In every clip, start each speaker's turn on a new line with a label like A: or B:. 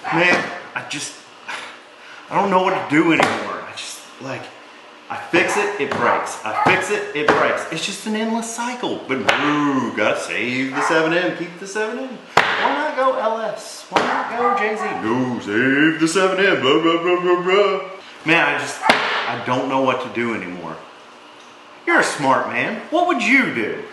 A: Man, I don't know what to do anymore. I fix it, it breaks. I fix it, it breaks. It's just an endless cycle. But boo, gotta save the 7M, keep the 7M. Why not go LS? Why not go Jay-Z? Go save the 7M, blah, blah, blah, blah, blah. Man, I don't know what to do anymore. You're a smart man. What would you do?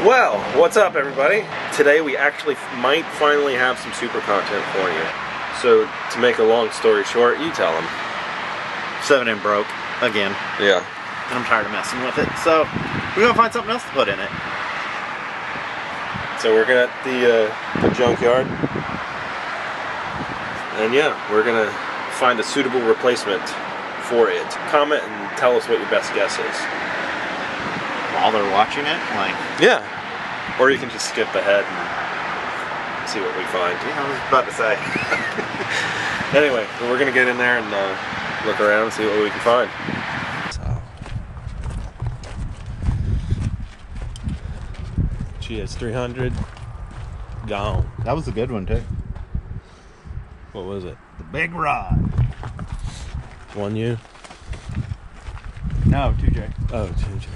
B: Well, what's up everybody? Today we actually might finally have some Supra content for you. So, to make a long story short, you tell them.
A: 7M broke, again.
B: Yeah.
A: And I'm tired of messing with it, so we're gonna find something else to put in it.
B: So we're at the Junkyard. And yeah, we're gonna find a suitable replacement for it. Comment and tell us what your best guess is.
A: While they're watching it, like...
B: Yeah. Or you can just skip ahead and see what we find.
A: Yeah, I was about to say.
B: Anyway, we're gonna get in there and look around and see what we can find. GS 300 gone.
A: That was a good one too.
B: What was it?
A: The big rod.
B: 1U?
A: No, 2J.
B: Oh, 2J.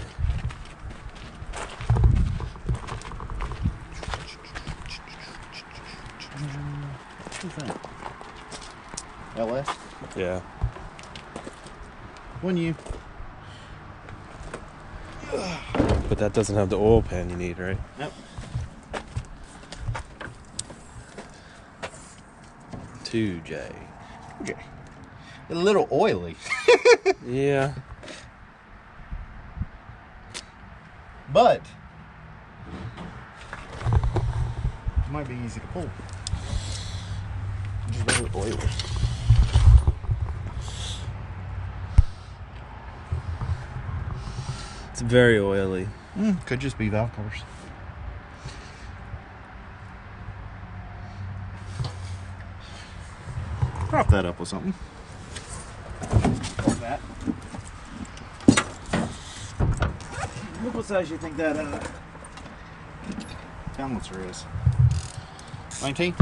A: What's that? LS?
B: Yeah.
A: 1U.
B: But that doesn't have the oil pan you need, right?
A: Nope.
B: 2J.
A: 2J. A little oily.
B: Yeah.
A: But it might be easy to pull. Just very oily.
B: It's very oily.
A: Could just be valve covers. Prop that up with something. Like that. What size you think that balancer is? 19?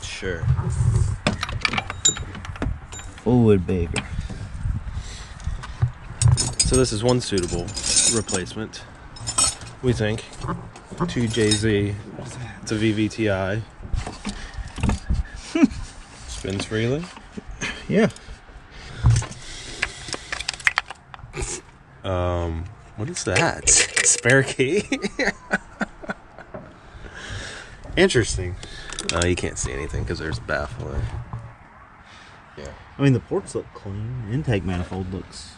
B: Sure.
A: Forward bigger.
B: So this is one suitable replacement, we think. 2JZ. It's a VVTi. Spins freely.
A: Yeah.
B: What is that? Spare key?
A: Interesting.
B: No, you can't see anything because there's a baffle there.
A: Yeah. I mean, the ports look clean. Intake manifold looks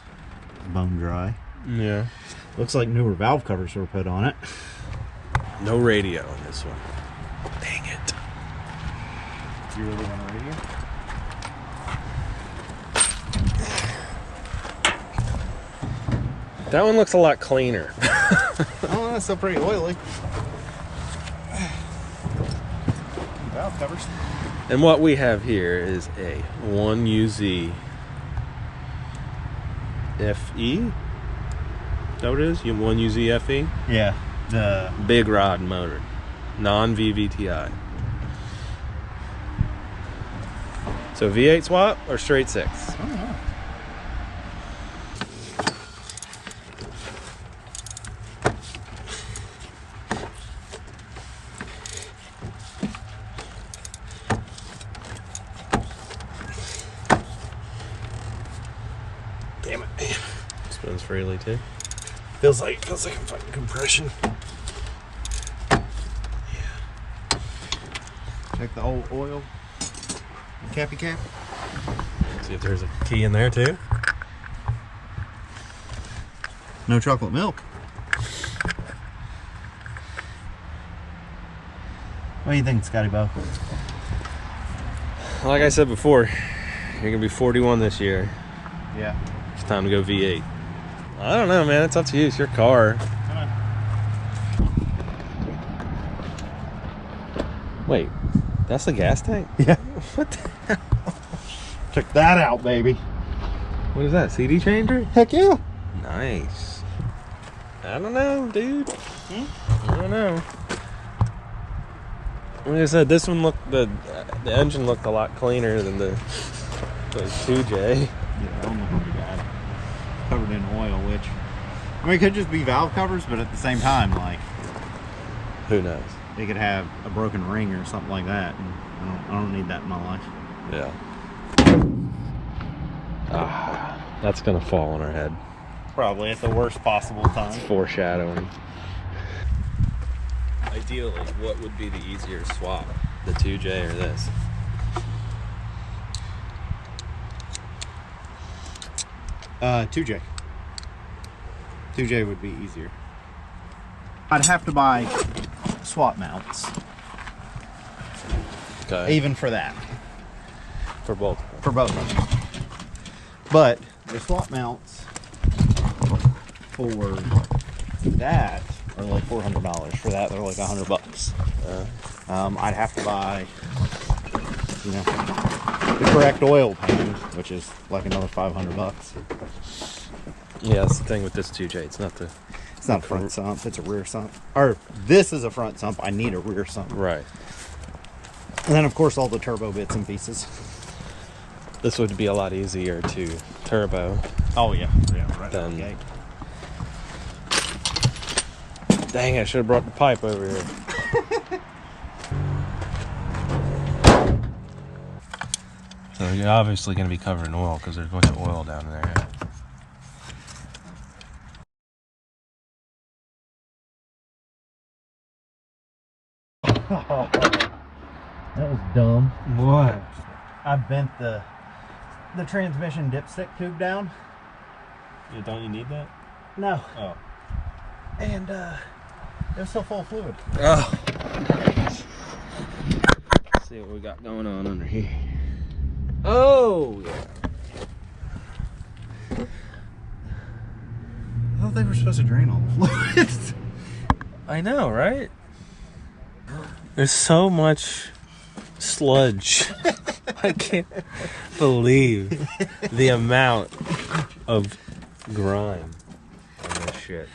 A: bone dry.
B: Yeah.
A: Looks like newer valve covers were put on it.
B: No radio in this one. Dang it.
A: You really want a radio?
B: That one looks a lot cleaner.
A: Oh, that's still pretty oily. Valve covers.
B: And what we have here is a 1UZ FE. Is that what it is? 1UZ FE?
A: Yeah. The
B: big rod motor. Non-VVTi. So V8 swap or straight 6?
A: I don't know. Damn it.
B: Spins freely too.
A: Feels like I'm fighting compression. Yeah. Check the old oil. Cappy cap.
B: See if there's a key in there too.
A: No chocolate milk. What do you think, Scotty Bo?
B: Like I said before, you're gonna be 41 this year.
A: Yeah.
B: It's time to go V8. I don't know, man. It's up to you. It's your car. Wait, that's the gas tank?
A: Yeah.
B: What the hell?
A: Check that out, baby.
B: What is that? CD changer?
A: Heck yeah.
B: Nice. I don't know, dude. I don't know. Like I said, this one looked the engine looked a lot cleaner than the 2J.
A: Yeah, that don't look too bad. Covered in oil, which I mean, it could just be valve covers, but at the same time, like,
B: Who knows?
A: they could have a broken ring or something like that, and I don't need that in my life.
B: Yeah. That's gonna fall on our head.
A: Probably at the worst possible time.
B: Foreshadowing. Ideally, what would be the easier swap? The 2J or this?
A: $2J. $2J would be easier. I'd have to buy swap mounts.
B: Okay.
A: Even for that.
B: For both.
A: For both of them. But the swap mounts for that are like $400. For that, they're like $100. I'd have to buy, you know, the correct oil pan, which is like another $500.
B: Yeah, that's the thing with this 2J. It's not
A: a front sump, it's a rear sump. Or this is a front sump, I need a rear sump.
B: Right.
A: And then of course all the turbo bits and pieces.
B: This would be a lot easier to turbo.
A: Oh yeah, right
B: Then,
A: out the gate.
B: Dang, I should have brought the pipe over here. So you're obviously going to be covered in oil because there's a bunch of oil down there.
A: Oh, that was dumb.
B: What?
A: I bent the transmission dipstick tube down.
B: Yeah, don't you need that?
A: No.
B: Oh.
A: And it was still full of fluid.
B: Oh. Let's see what we got going on under here. Oh, yeah.
A: I thought they were supposed to drain all the fluids.
B: I know, right? There's so much sludge. I can't believe the amount of grime on this shit.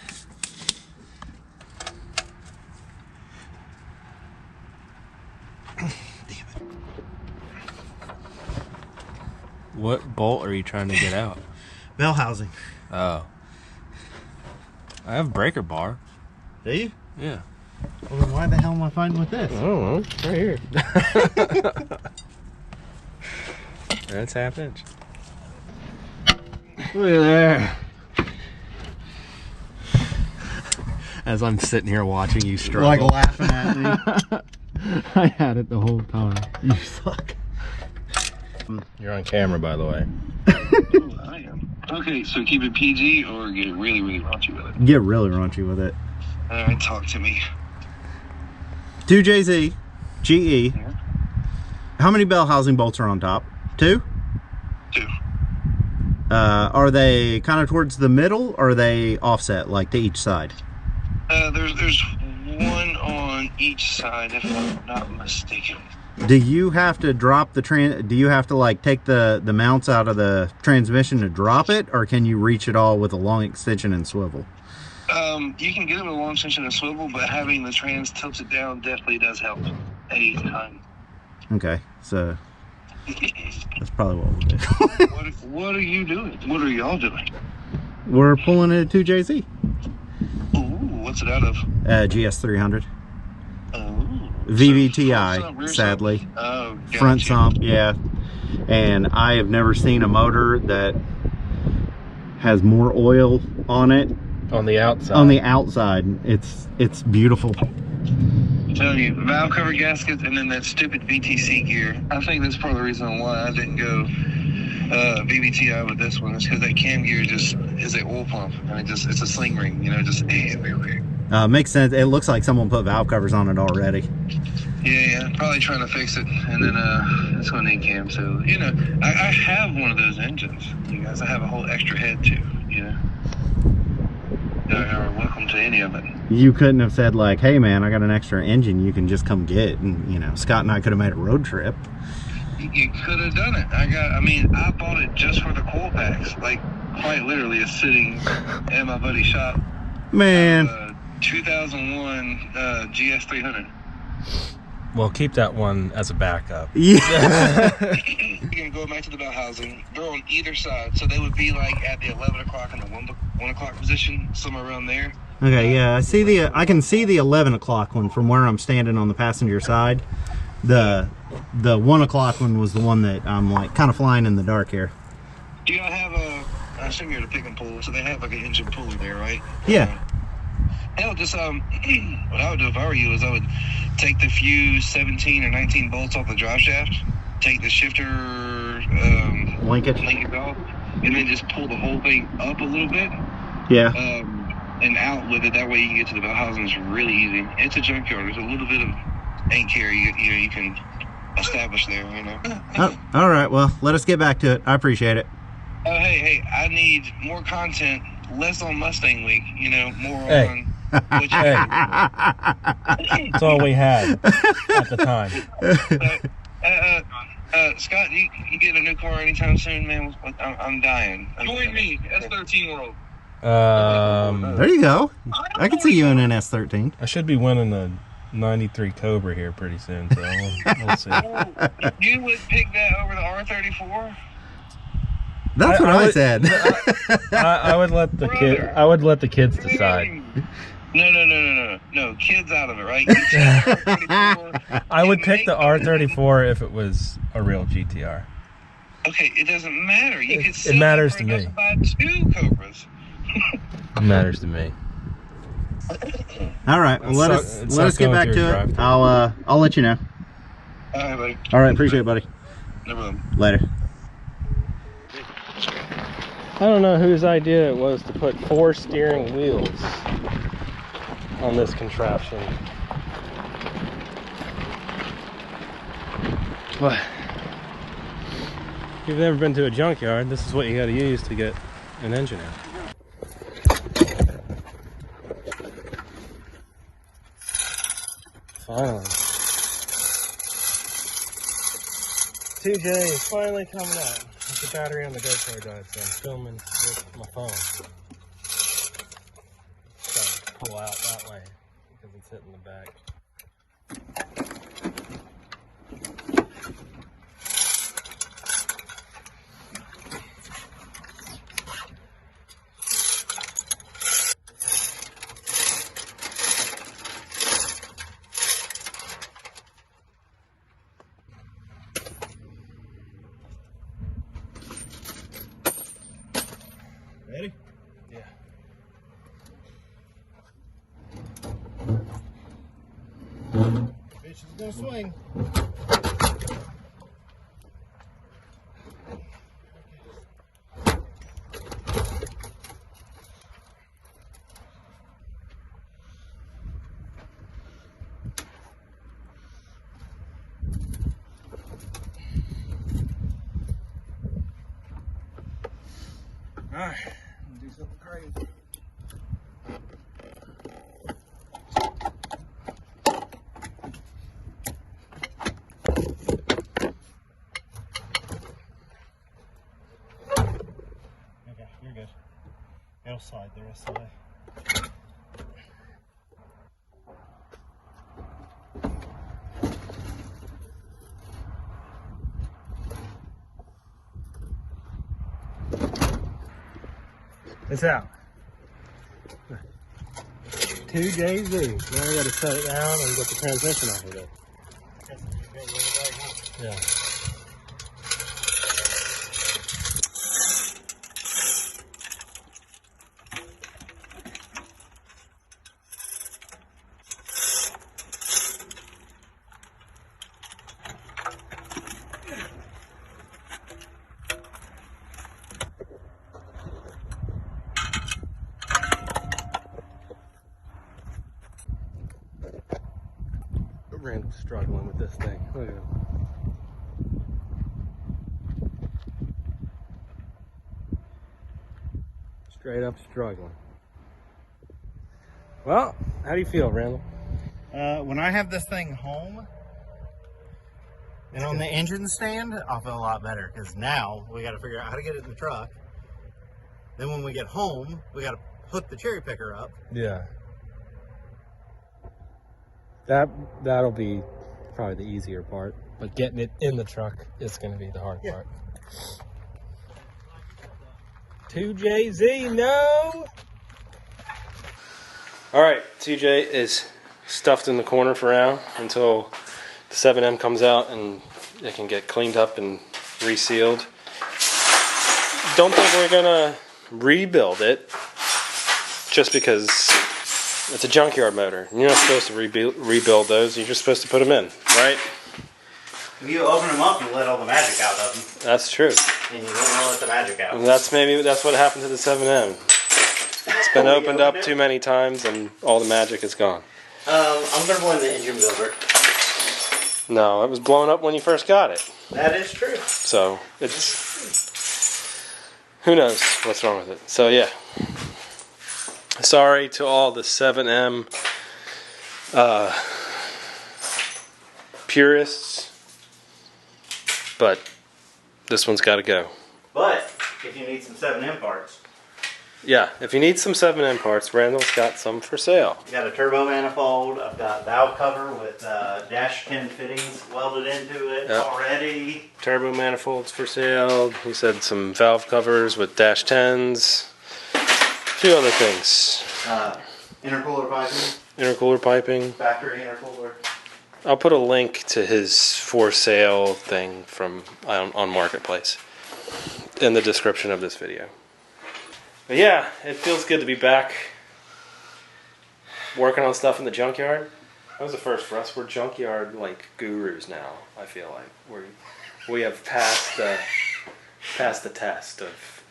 A: Damn it.
B: What bolt are you trying to get out?
A: Bell housing.
B: Oh. I have breaker bar.
A: Do you?
B: Yeah.
A: Well, then why the hell am I fighting with this?
B: I don't know. Right here. That's half inch. Look at there. As I'm sitting here watching you struggle.
A: Like laughing at me.
B: I had it the whole time.
A: You suck.
B: You're on camera, by the way.
C: Oh, I am. Okay, so keep it PG or get really, really raunchy with it?
A: Get really raunchy with it.
C: Alright, talk to me.
A: 2JZ GE.
C: Yeah.
A: How many bell housing bolts are on top? 2?
C: 2.
A: Are they kind of towards the middle, or are they offset, like to each side?
C: There's one on each side, if I'm not mistaken.
A: Do you have to drop the do you have to like take the mounts out of the transmission to drop it, or can you reach it all with a long extension and swivel?
C: You can get it with a long extension and swivel, but having the trans tilted down definitely does help a ton.
A: Okay, so that's probably what we'll do.
C: What are you doing? What are y'all doing?
A: We're pulling it a 2JZ.
C: Ooh, what's it out of?
A: GS300.
C: Oh.
A: VVTI,
C: So front sump, rear
A: sadly.
C: sump. Oh, gotcha.
A: Front sump, yeah. And I have never seen a motor that has more oil on it.
B: On the outside.
A: On the outside. It's beautiful.
C: I'm telling you, valve cover gaskets and then that stupid VTC gear. I think that's part of the reason why I didn't go VVTI with this one. Is because that cam gear just is an oil pump. And it's a sling ring, you know, just everywhere.
A: Makes sense. It looks like someone put valve covers on it already.
C: Yeah, probably trying to fix it, and then it's going to need cam. So you know, I have one of those engines. You guys, I have a whole extra head too. You know, you're welcome to any of it.
A: You couldn't have said like, "Hey man, I got an extra engine you can just come get," and you know, Scott and I could have made a road trip.
C: You could have done it. I bought it just for the coil packs. Like quite literally, it's sitting in my buddy's shop.
A: Man,
C: 2001 GS300.
B: Well, keep that one as a backup.
A: yeah.
C: You can go back to the bell housing. They're on either side, so they would be like at the 11 o'clock and the 1 o'clock position, somewhere around there.
A: Okay, yeah, I can see the 11 o'clock one from where I'm standing on the passenger side. The 1 o'clock one was the one that I'm like kind of flying in the dark here.
C: Do y'all have I assume you're the pick and pull, so they have like an engine puller there, right?
A: Yeah.
C: Hell, just what I would do if I were you is I would take the few 17 or 19 bolts off the drive shaft, take the shifter
A: Linkage.
C: off, and then just pull the whole thing up a little bit.
A: Yeah.
C: And out with it. That way you can get to the bell housing. It's really easy. It's a junkyard. There's a little bit of ain't care you can establish there. You know.
A: Oh, all right. Well, let us get back to it. I appreciate it.
C: Oh, hey, I need more content. Less on Mustang Week. You know, more on.
B: Hey. That's all we had at the time.
C: Scott, you get a new car anytime soon, man? I'm dying.
D: Join me, S13 World.
A: There you go. I can see you in an S13.
B: I should be winning a 93 Cobra here pretty soon, so we'll see.
C: You would pick that over the R34?
A: That's what I said.
B: I would let the kid. I would let the kids decide.
C: No, kids out of it, right?
B: I would pick the R34 if it was a real GTR.
C: Okay, it doesn't matter. You could
B: It matters to me.
C: Buy 2 Cobras.
B: It matters to me.
A: All right, well, let us get back to it. I'll let you know.
C: All right, buddy.
A: All right, appreciate it, buddy.
C: No problem.
A: Later.
B: I don't know whose idea it was to put 4 steering wheels on this contraption. But if you've never been to a junkyard, this is what you got to use to get an engine out. Finally. 2J is finally coming out. The battery on the GoPro died, so I'm filming with my phone. So pull out that way because it's hitting the back.
A: Ready?
B: Yeah.
A: Bitch is gonna swing.
B: Alright, do something crazy.
A: Okay, you're good. It'll slide the rest of the way.
B: It's out. 2JZ. Now I gotta set it down and get the transmission off of it. Yeah. Randall struggling with this thing. Look at him. Straight up struggling. Well, how do you feel, Randall?
A: When I have this thing home and on the engine stand, I'll feel a lot better because now we got to figure out how to get it in the truck. Then when we get home, we got to hook the cherry picker up.
B: Yeah. That'll be probably the easier part, but getting it in the truck is going to be the hard part. 2JZ, no! Alright, 2J is stuffed in the corner for now until the 7M comes out and it can get cleaned up and resealed. Don't think we're going to rebuild it just because it's a junkyard motor. You're not supposed to rebuild those, you're just supposed to put them in, right?
A: When you open them up, you let all the magic out of them.
B: That's true.
A: And you don't want to let the magic out.
B: That's what happened to the 7M. It's been opened up too many times and all the magic is gone.
A: I'm going to blame the engine builder.
B: No, it was blown up when you first got it.
A: That is true.
B: So, it's... Who knows what's wrong with it. So, yeah. Sorry to all the 7M purists, but this one's got to go.
A: But if you need some 7M parts,
B: Yeah, if you need some 7M parts, Randall's got some for sale.
A: I got a turbo manifold. I've got valve cover with dash 10 fittings welded into it already.
B: Turbo manifolds for sale. He said some valve covers with dash 10s. A few other things.
A: Intercooler piping.
B: Intercooler piping.
A: Factory intercooler.
B: I'll put a link to his for sale thing from on Marketplace in the description of this video. But yeah, it feels good to be back working on stuff in the junkyard. That was the first for us. We're junkyard like gurus now. I feel like we have passed the test of.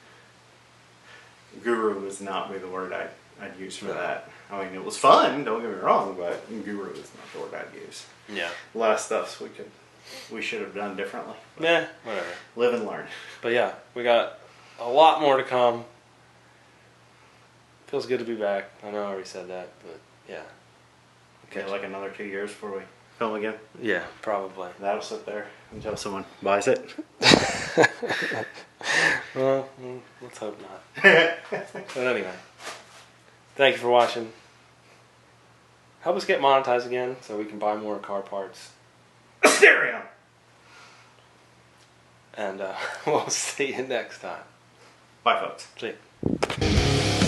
A: Guru would not be the word I'd use for that. I mean, it was fun. Don't get me wrong, but guru is not the word I'd use.
B: Yeah.
A: A lot of stuff we should have done differently.
B: Nah, whatever.
A: Live and learn.
B: But yeah, we got a lot more to come. Feels good to be back. I know I already said that, but yeah.
A: Okay, like another 2 years before we film again.
B: Yeah, probably.
A: That'll sit there until someone buys it.
B: Well, let's hope not. But anyway, thank you for watching. Help us get monetized again so we can buy more car parts.
A: A stereo!
B: And we'll see you next time.
A: Bye, folks.
B: See you.